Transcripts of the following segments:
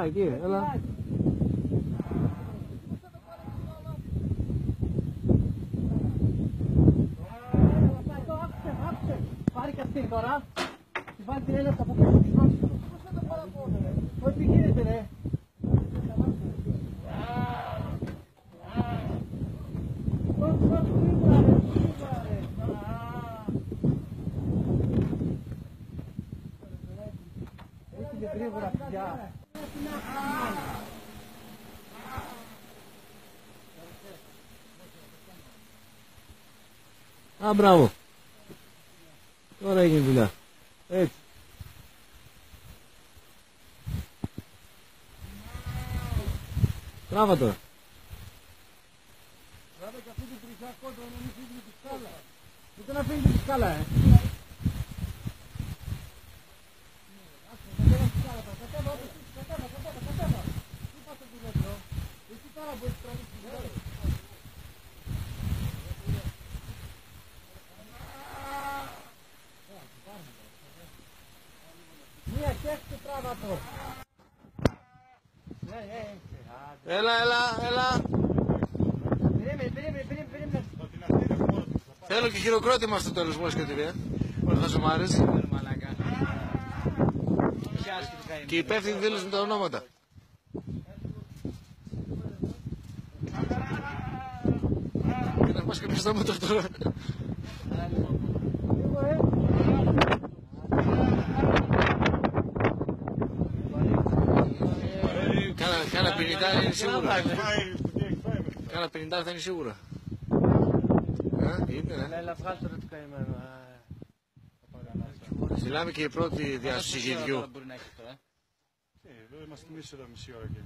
εκεί, έλα. Πάρει και αυτή τώρα. Τη βάλει την έλευτα από πίσω της μάξης. Πώς θα το παραπώνω ρε. Πώς τι γίνεται ρε. Έχει την γρήγορα πια. Α, μπράβο. Τώρα έγινε δουλειά. Έτσι. Τράβα τώρα. Τράβα και αυτή την τριχιά κόντρα να μην φύγει τη σκάλα. Ούτε να φύγει τη σκάλα Κατέβα. Τι πας το πιλότρο. Εσύ τώρα μπορείς να τραβήσεις τη σκάλα. Μία κέφτη και τράβα το. Έλα. Περίμενε. Θέλω και χειροκρότημα στο τέλος μόλις και TV. Όλα θα σου μ' άρεσε. Και υπεύθυνοι δήλωσαν τα ονόματα. Και να πας και πεις τα μότρα τώρα. Κάνα 50 είναι σίγουρα. Κάνα 50 θα είναι σίγουρα. Έλα βγάλ' τώρα το καημένο. Μιλάμε και η πρώτη διάσωση γυριού. Εδώ είμαστε εμείς εδώ μισή ώρα και...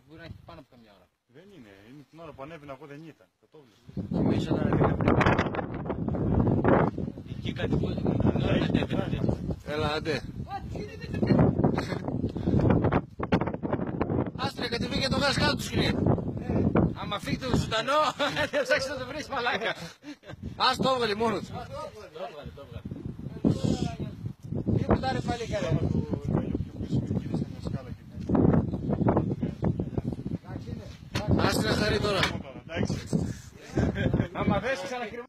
Μπορεί να έχει πάνω από καμιά ώρα. Δεν είναι, είναι την ώρα που ανέβαινα εγώ δεν ήταν. Θα το βλέπεις. Εμείς όταν ανέβαινα. Εκεί κάτι που ανέβαινα. Έλα, άντε. Άστρε, κατεβεί και το βγάζει κάτω του σκηνή. Άμα φύγει το ζωντανό, θα ψάξεις να το βρεις μαλάκα. Ας το έβγαλε μόνο του. Το έβγαλε. Τίποτα ρε πάλι καλά. Άστρε, χαρεί τώρα. Εντάξει. Άμα δες ξανακριμάω.